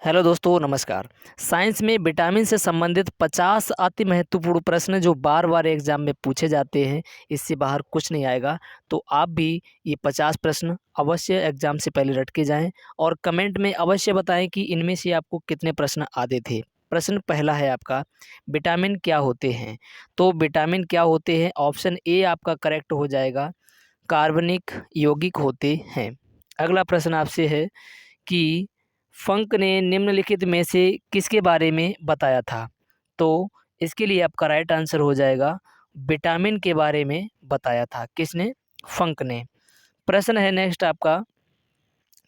Hello दोस्तों, नमस्कार। Science में विटामिन से संबंधित 50 अति महत्वपूर्ण प्रश्न जो बार बार एग्जाम में पूछे जाते हैं, इससे बाहर कुछ नहीं आएगा। तो आप भी ये 50 प्रश्न अवश्य एग्जाम से पहले रट के जाएं और कमेंट में अवश्य बताएं कि इनमें से आपको कितने प्रश्न आते थे। प्रश्न पहला है आपका, विटामिन क्या होते हैं? तो विटामिन क्या होते हैं, ऑप्शन ए आपका करेक्ट हो जाएगा, कार्बनिक यौगिक होते हैं। अगला प्रश्न आपसे है कि फंक ने निम्नलिखित में से किसके बारे में बताया था? तो इसके लिए आपका राइट आंसर हो जाएगा, विटामिन के बारे में बताया था। किसने? फंक ने। प्रश्न है नेक्स्ट आपका,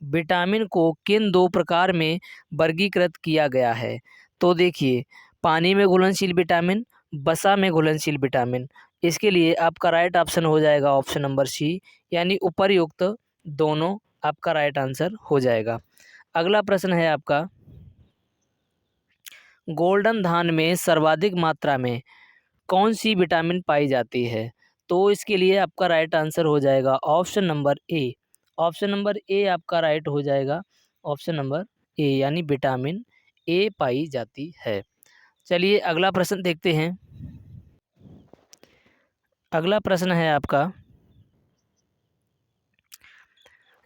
विटामिन को किन दो प्रकार में वर्गीकृत किया गया है? तो देखिए, पानी में घुलनशील विटामिन, वसा में घुलनशील विटामिन। इसके लिए आपका राइट ऑप्शन हो जाएगा ऑप्शन नंबर सी, यानी उपर्युक्त दोनों आपका राइट आंसर हो जाएगा। अगला प्रश्न है आपका, गोल्डन धान में सर्वाधिक मात्रा में कौन सी विटामिन पाई जाती है? तो इसके लिए आपका राइट आंसर हो जाएगा option number A. Option number A आपका राइट हो जाएगा, ऑप्शन नंबर ए, यानी विटामिन ए पाई जाती है। चलिए अगला प्रश्न देखते हैं। अगला प्रश्न है आपका,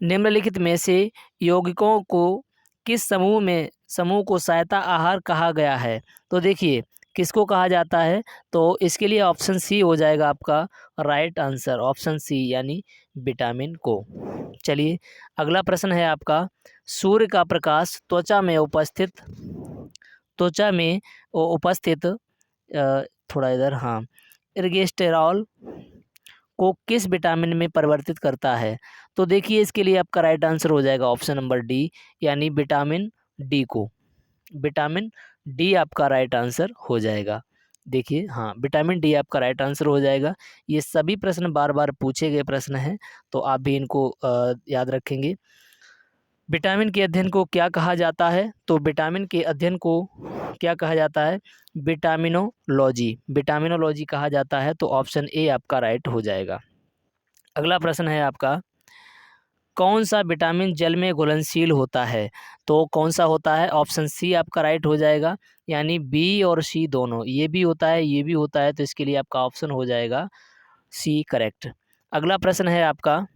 निम्नलिखित में से यौगिकों को किस समूह को सहायता आहार कहा गया है? तो देखिए, किसको कहा जाता है? तो इसके लिए ऑप्शन सी हो जाएगा आपका राइट आंसर, ऑप्शन सी, यानी विटामिन को। चलिए अगला प्रश्न है आपका, सूर्य का प्रकाश त्वचा में उपस्थित थोड़ा इधर, हाँ, इर्गेस्टेरॉल को किस विटामिन में परिवर्तित करता है? तो देखिए, इसके लिए आपका राइट आंसर हो जाएगा ऑप्शन नंबर डी, यानी विटामिन डी को। विटामिन डी आपका राइट आंसर हो जाएगा। देखिए, हाँ, विटामिन डी आपका राइट आंसर हो जाएगा। ये सभी प्रश्न बार बार पूछे गए प्रश्न हैं, तो आप भी इनको याद रखेंगे। विटामिन के अध्ययन को क्या कहा जाता है? तो विटामिन के अध्ययन को क्या कहा जाता है? विटामिनोलॉजी। विटामिनोलॉजी कहा जाता है, तो ऑप्शन ए आपका राइट हो जाएगा। अगला प्रश्न है आपका, कौन सा विटामिन जल में घुलनशील होता है? तो कौन सा होता है? ऑप्शन सी आपका राइट हो जाएगा, यानी बी और सी दोनों, ये भी होता है, ये भी होता है, तो इसके लिए आपका ऑप्शन हो जाएगा सी करेक्ट। अगला प्रश्न है आपका,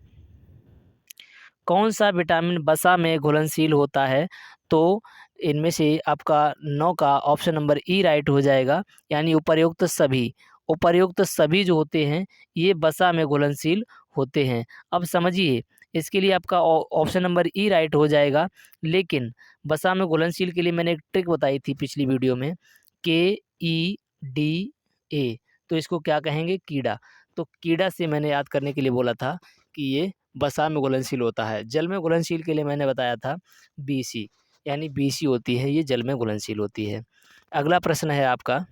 कौन सा विटामिन वसा में घुलनशील होता है? तो इनमें से आपका 9 का ऑप्शन नंबर ई राइट हो जाएगा, यानी उपर्युक्त सभी। उपर्युक्त सभी जो होते हैं, ये वसा में घुलनशील होते हैं। अब समझिए, इसके लिए आपका ऑप्शन नंबर ई राइट हो जाएगा, लेकिन वसा में घुलनशील के लिए मैंने एक ट्रिक बताई थी पिछली वीडियो में, KEDA। तो इसको क्या कहेंगे? कीड़ा। तो कीड़ा से मैंने याद करने के लिए बोला था कि ये वसा में घुलनशील होता है। जल में घुलनशील के लिए मैंने बताया था BC, यानी BC होती है, ये जल में घुलनशील होती है। अगला प्रश्न है आपका,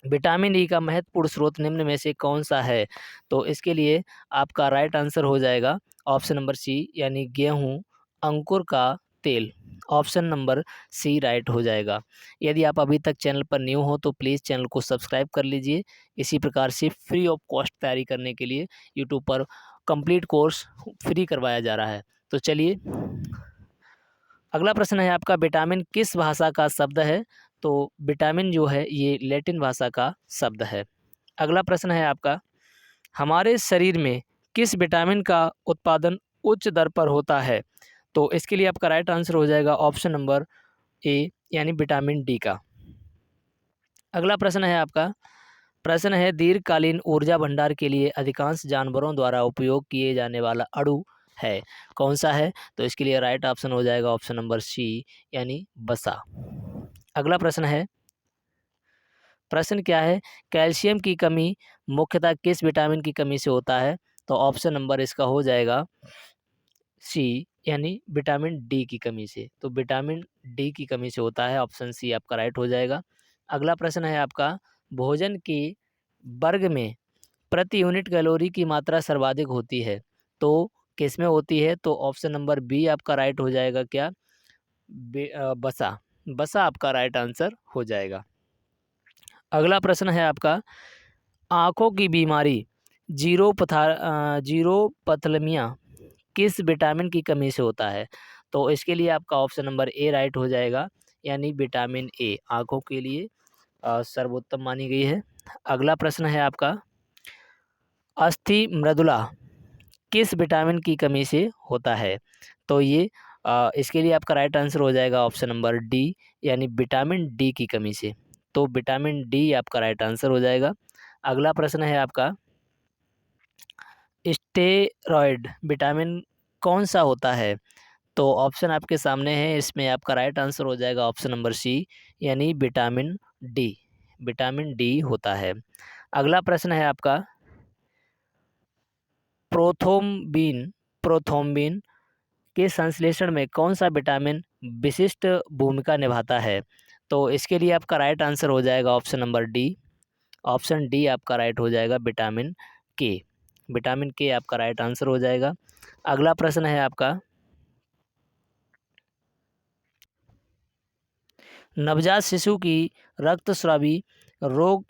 विटामिन ई का महत्वपूर्ण स्रोत निम्न में से कौन सा है? तो इसके लिए आपका राइट आंसर हो जाएगा ऑप्शन नंबर सी, यानी गेहूँ अंकुर का तेल। ऑप्शन नंबर सी राइट हो जाएगा। यदि आप अभी तक चैनल पर न्यू हो तो प्लीज़ चैनल को सब्सक्राइब कर लीजिए। इसी प्रकार से फ्री ऑफ कॉस्ट तैयारी करने के लिए यूट्यूब पर कंप्लीट कोर्स फ्री करवाया जा रहा है। तो चलिए अगला प्रश्न है आपका, विटामिन किस भाषा का शब्द है? तो विटामिन जो है ये लैटिन भाषा का शब्द है। अगला प्रश्न है आपका, हमारे शरीर में किस विटामिन का उत्पादन उच्च दर पर होता है? तो इसके लिए आपका राइट आंसर हो जाएगा ऑप्शन नंबर ए, यानी विटामिन डी का। अगला प्रश्न है आपका, प्रश्न है, दीर्घकालीन ऊर्जा भंडार के लिए अधिकांश जानवरों द्वारा उपयोग किए जाने वाला अणु है, कौन सा है? तो इसके लिए राइट ऑप्शन हो जाएगा ऑप्शन नंबर सी, यानी वसा। अगला प्रश्न है, प्रश्न क्या है, कैल्शियम की कमी मुख्यतः किस विटामिन की कमी से होता है? तो ऑप्शन नंबर इसका हो जाएगा सी, यानी विटामिन डी की कमी से। तो विटामिन डी की कमी से होता है, ऑप्शन सी आपका राइट हो जाएगा। अगला प्रश्न है आपका, भोजन के वर्ग में प्रति यूनिट कैलोरी की मात्रा सर्वाधिक होती है, तो किस में होती है? तो ऑप्शन नंबर बी आपका राइट हो जाएगा, क्या? बसा। बसा आपका राइट आंसर हो जाएगा। अगला प्रश्न है आपका, आँखों की बीमारी जीरोपथैल्मिया किस विटामिन की कमी से होता है? तो इसके लिए आपका ऑप्शन नंबर ए राइट हो जाएगा, यानी विटामिन ए आँखों के लिए सर्वोत्तम मानी गई है। अगला प्रश्न है आपका, अस्थि मृदुला किस विटामिन की कमी से होता है? तो ये इसके लिए आपका राइट आंसर हो जाएगा ऑप्शन नंबर डी, यानी विटामिन डी की कमी से। तो विटामिन डी आपका राइट आंसर हो जाएगा। अगला प्रश्न है आपका, स्टेरॉयड विटामिन कौन सा होता है? तो ऑप्शन आपके सामने है, इसमें आपका राइट आंसर हो जाएगा ऑप्शन नंबर सी, यानी विटामिन डी। विटामिन डी होता है। अगला प्रश्न है आपका, प्रोथोम्बिन प्रोथोम्बिन के संश्लेषण में कौन सा विटामिन विशिष्ट भूमिका निभाता है? तो इसके लिए आपका राइट आंसर हो जाएगा option number D. Option D आपका राइट हो जाएगा, विटामिन के। विटामिन के आपका राइट आंसर हो जाएगा। अगला प्रश्न है आपका, नवजात शिशु की रक्तस्रावी रोग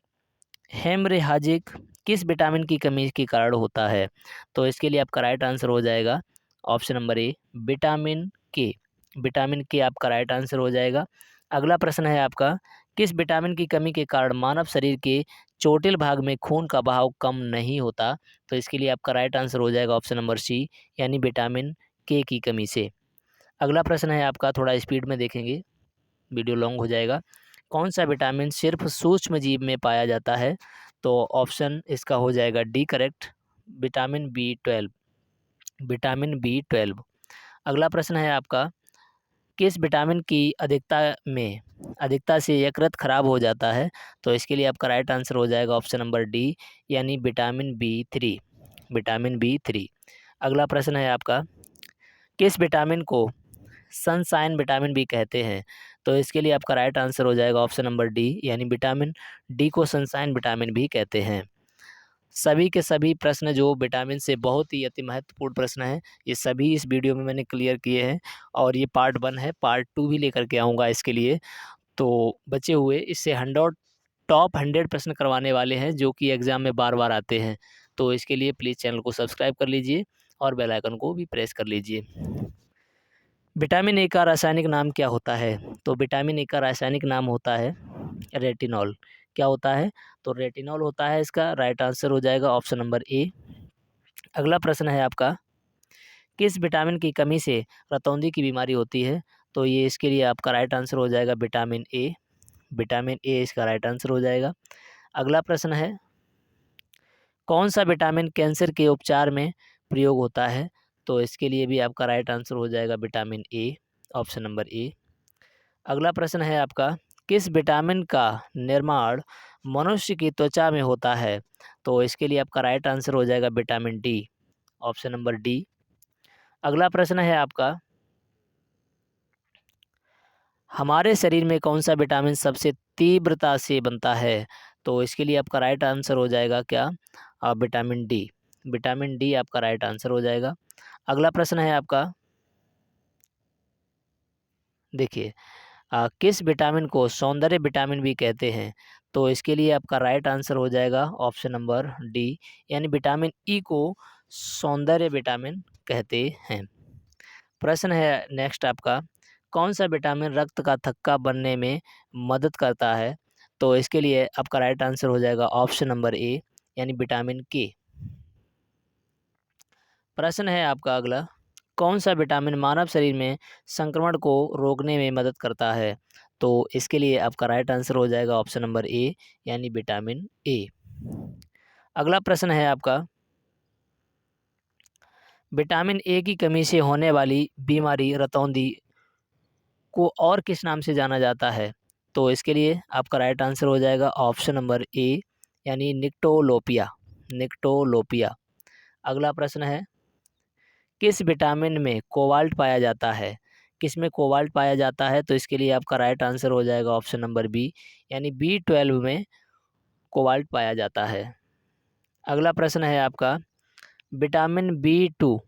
हेमरेहाजिक किस विटामिन की कमी के कारण होता है? तो इसके लिए आपका राइट आंसर हो जाएगा ऑप्शन नंबर ए, विटामिन के। विटामिन के आपका राइट आंसर हो जाएगा। अगला प्रश्न है आपका, किस विटामिन की कमी के कारण मानव शरीर के चोटिल भाग में खून का बहाव कम नहीं होता? तो इसके लिए आपका राइट आंसर हो जाएगा ऑप्शन नंबर सी, यानी विटामिन के की कमी से। अगला प्रश्न है आपका, थोड़ा स्पीड में देखेंगे, वीडियो लॉन्ग हो जाएगा। कौन सा विटामिन सिर्फ सूक्ष्म जीव में पाया जाता है? तो ऑप्शन इसका हो जाएगा D correct, vitamin B 12। Vitamin B 12। अगला प्रश्न है आपका, किस विटामिन की अधिकता से यकृत खराब हो जाता है? तो इसके लिए आपका राइट आंसर हो जाएगा ऑप्शन नंबर डी, यानी विटामिन बी 3। Vitamin B 3। अगला प्रश्न है आपका, किस विटामिन को सनशाइन विटामिन भी कहते हैं? तो इसके लिए आपका राइट आंसर हो जाएगा ऑप्शन नंबर डी, यानी विटामिन डी को सनशाइन विटामिन भी कहते हैं। सभी के सभी प्रश्न जो विटामिन से बहुत ही अति महत्वपूर्ण प्रश्न हैं, ये सभी इस वीडियो में मैंने क्लियर किए हैं, और ये पार्ट 1 है, पार्ट 2 भी लेकर के आऊँगा इसके लिए। तो बचे हुए इससे 100 टॉप 100 प्रश्न करवाने वाले हैं, जो कि एग्ज़ाम में बार-बार आते हैं। तो इसके लिए प्लीज़ चैनल को सब्सक्राइब कर लीजिए और बेल आइकन को भी प्रेस कर लीजिए। विटामिन ए का रासायनिक नाम क्या होता है? तो विटामिन ए का रासायनिक नाम होता है रेटिनॉल। क्या होता है? तो रेटिनॉल होता है, इसका राइट आंसर हो जाएगा ऑप्शन नंबर ए। अगला प्रश्न है आपका, किस विटामिन की कमी से रतौंधी की बीमारी होती है? तो ये इसके लिए आपका राइट आंसर हो जाएगा विटामिन ए। विटामिन ए इसका राइट आंसर हो जाएगा। अगला प्रश्न है, कौन सा विटामिन कैंसर के उपचार में प्रयोग होता है? तो इसके लिए भी आपका राइट आंसर हो जाएगा vitamin A, option number A. अगला प्रश्न है आपका, किस विटामिन का निर्माण मनुष्य की त्वचा में होता है? तो इसके लिए आपका राइट आंसर हो जाएगा vitamin D, option number D. अगला प्रश्न है आपका, हमारे शरीर में कौन सा विटामिन सबसे तीव्रता से बनता है? तो इसके लिए आपका राइट आंसर हो जाएगा क्या? Vitamin D. विटामिन डी आपका राइट आंसर हो जाएगा। अगला प्रश्न है आपका, देखिए, किस विटामिन को सौंदर्य विटामिन भी कहते हैं? तो इसके लिए आपका राइट आंसर हो जाएगा ऑप्शन नंबर डी, यानी विटामिन ई को सौंदर्य विटामिन कहते हैं। प्रश्न है नेक्स्ट आपका, कौन सा विटामिन रक्त का थक्का बनने में मदद करता है? तो इसके लिए आपका राइट आंसर हो जाएगा ऑप्शन नंबर ए, यानी विटामिन के। प्रश्न है आपका अगला, कौन सा विटामिन मानव शरीर में संक्रमण को रोकने में मदद करता है? तो इसके लिए आपका राइट आंसर हो जाएगा ऑप्शन नंबर ए, यानी विटामिन ए। अगला प्रश्न है आपका, विटामिन ए की कमी से होने वाली बीमारी रतौंधी को और किस नाम से जाना जाता है? तो इसके लिए आपका राइट आंसर हो जाएगा ऑप्शन नंबर ए, यानी निक्टोलोपिया। निक्टोलोपिया। अगला प्रश्न है, किस विटामिन में कोबाल्ट पाया जाता है? किस में कोबाल्ट पाया जाता है? तो इसके लिए आपका राइट आंसर हो जाएगा ऑप्शन नंबर बी, यानी बी 12 में कोबाल्ट पाया जाता है। अगला प्रश्न है आपका, विटामिन बी 2,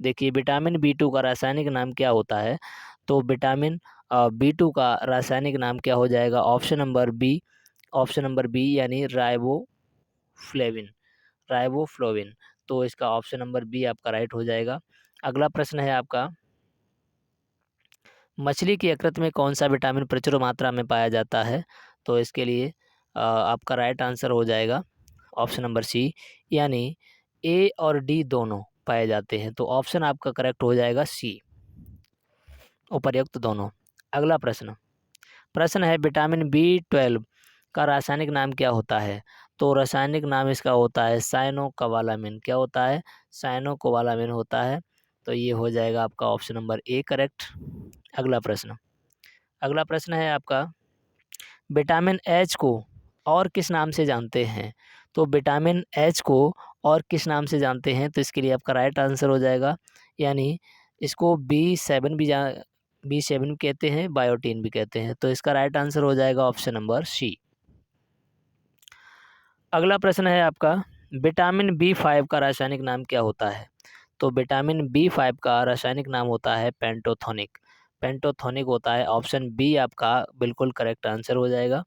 देखिए विटामिन बी 2 का रासायनिक नाम क्या होता है? तो विटामिन बी 2 का रासायनिक नाम क्या हो जाएगा? Option number B, option number B, यानी राइबोफ्लेविन। राइबोफ्लोविन। तो इसका ऑप्शन नंबर बी आपका राइट हो जाएगा। अगला प्रश्न है आपका, मछली की यकृत में कौन सा विटामिन प्रचुर मात्रा में पाया जाता है? तो इसके लिए आपका राइट आंसर हो जाएगा ऑप्शन नंबर सी, यानी ए और डी दोनों पाए जाते हैं। तो ऑप्शन आपका करेक्ट हो जाएगा सी, उपर्युक्त दोनों। अगला प्रश्न है विटामिन B12 का रासायनिक नाम क्या होता है? तो रासायनिक नाम इसका होता है साइनोकोबालामिन। क्या होता है? साइनोकोबालामिन होता है। तो ये हो जाएगा आपका ऑप्शन नंबर ए करेक्ट। अगला प्रश्न है आपका विटामिन एच को और किस नाम से जानते हैं? तो विटामिन एच को और किस नाम से जानते हैं? तो इसके लिए आपका राइट आंसर हो जाएगा, यानी इसको B7 भी कहते हैं, बायोटीन भी कहते हैं। तो इसका राइट आंसर हो जाएगा ऑप्शन नंबर सी। अगला प्रश्न है आपका विटामिन B5 का रासायनिक नाम क्या होता है? तो विटामिन B5 का रासायनिक नाम होता है पेंटोथोनिक। पेंटोथोनिक होता है। ऑप्शन बी आपका बिल्कुल करेक्ट आंसर हो जाएगा।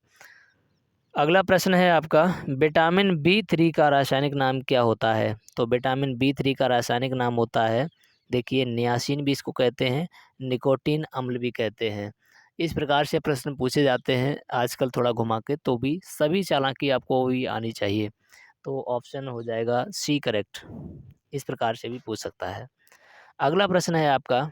अगला प्रश्न है आपका विटामिन B3 का रासायनिक नाम क्या होता है? तो विटामिन B3 का रासायनिक नाम होता है, देखिए, नियासिन भी इसको कहते हैं, निकोटीन अम्ल भी कहते हैं। इस प्रकार से प्रश्न पूछे जाते हैं आजकल थोड़ा घुमा के, तो भी सभी चालाकी आपको भी आनी चाहिए। तो ऑप्शन हो जाएगा सी करेक्ट। इस प्रकार से भी पूछ सकता है। अगला प्रश्न है आपका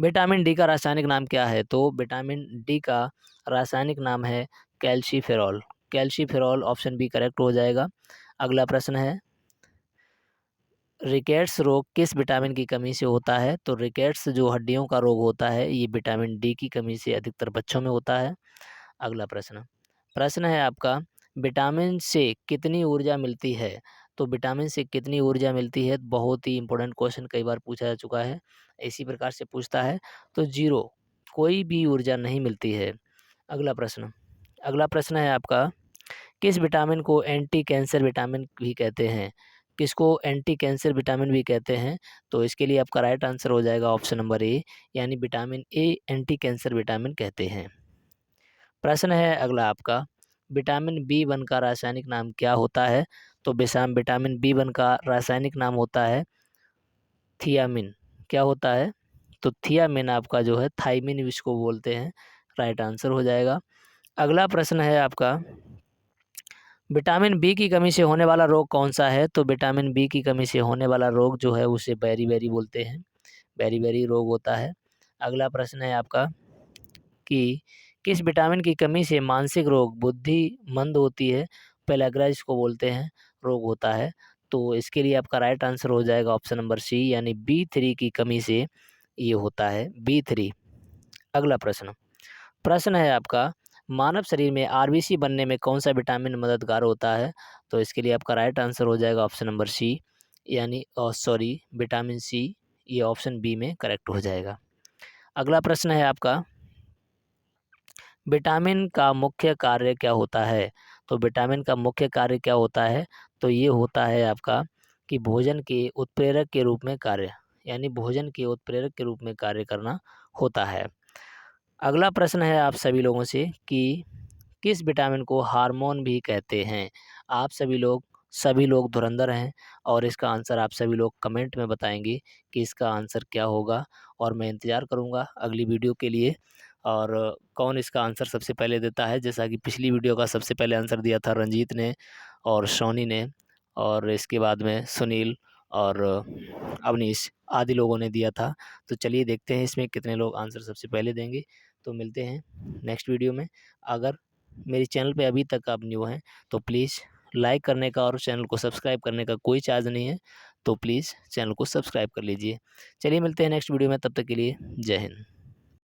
विटामिन डी का रासायनिक नाम क्या है? तो विटामिन डी का रासायनिक नाम है कैल्शीफेरॉल। कैल्शीफेरॉल ऑप्शन बी करेक्ट हो जाएगा। अगला प्रश्न है रिकेट्स रोग किस विटामिन की कमी से होता है? तो रिकेट्स जो हड्डियों का रोग होता है, ये विटामिन डी की कमी से अधिकतर बच्चों में होता है। अगला प्रश्न है आपका विटामिन से कितनी ऊर्जा मिलती है? तो विटामिन से कितनी ऊर्जा मिलती है, बहुत ही इंपॉर्टेंट क्वेश्चन कई बार पूछा जा चुका है। इसी प्रकार से पूछता है तो जीरो, कोई भी ऊर्जा नहीं मिलती है। अगला प्रश्न है आपका किस विटामिन को एंटी कैंसर विटामिन भी कहते हैं? किसको एंटी कैंसर विटामिन भी कहते हैं? तो इसके लिए आपका राइट आंसर हो जाएगा ऑप्शन नंबर ए, यानी vitamin A anti cancer vitamin कहते हैं। प्रश्न है अगला आपका विटामिन B1 का रासायनिक नाम क्या होता है? तो विटामिन B1 का रासायनिक नाम होता है थियामिन। क्या होता है? तो थियामिन आपका जो है थाइमिन इसको बोलते हैं। राइट आंसर हो जाएगा। अगला प्रश्न है आपका विटामिन बी की कमी से होने वाला रोग कौन सा है? तो विटामिन बी की कमी से होने वाला रोग जो है उसे बेरी बोलते हैं। बेरी रोग होता है। अगला प्रश्न है आपका कि किस विटामिन की कमी से मानसिक रोग, बुद्धि मंद होती है, पेलाग्रा जिसको बोलते हैं, रोग होता है? तो इसके लिए आपका राइट आंसर हो जाएगा ऑप्शन नंबर सी, यानी B3 की कमी से ये होता है, B3। अगला प्रश्न है आपका मानव शरीर में आरबीसी बनने में कौन सा विटामिन मददगार होता है? तो इसके लिए आपका राइट आंसर हो जाएगा ऑप्शन नंबर सी, यानी विटामिन सी। ये ऑप्शन बी में करेक्ट हो जाएगा। अगला प्रश्न है आपका विटामिन का मुख्य कार्य क्या होता है? तो विटामिन का मुख्य कार्य क्या होता है? तो ये होता है आपका कि भोजन के उत्प्रेरक के रूप में कार्य, यानी भोजन के उत्प्रेरक के रूप में कार्य करना होता है। अगला प्रश्न है आप सभी लोगों से कि किस विटामिन को हार्मोन भी कहते हैं? आप सभी लोग धुरंधर हैं और इसका आंसर आप सभी लोग कमेंट में बताएंगे कि इसका आंसर क्या होगा, और मैं इंतज़ार करूंगा अगली वीडियो के लिए। और कौन इसका आंसर सबसे पहले देता है, जैसा कि पिछली वीडियो का सबसे पहले आंसर दिया था रंजीत ने और सोनी ने, और इसके बाद में सुनील और अवनीश आदि लोगों ने दिया था। तो चलिए देखते हैं इसमें कितने लोग आंसर सबसे पहले देंगे। तो मिलते हैं नेक्स्ट वीडियो में। अगर मेरे चैनल पे अभी तक आप न्यू हैं तो प्लीज़ लाइक करने का और चैनल को सब्सक्राइब करने का कोई चार्ज नहीं है, तो प्लीज़ चैनल को सब्सक्राइब कर लीजिए। चलिए मिलते हैं नेक्स्ट वीडियो में, तब तक के लिए जय हिंद।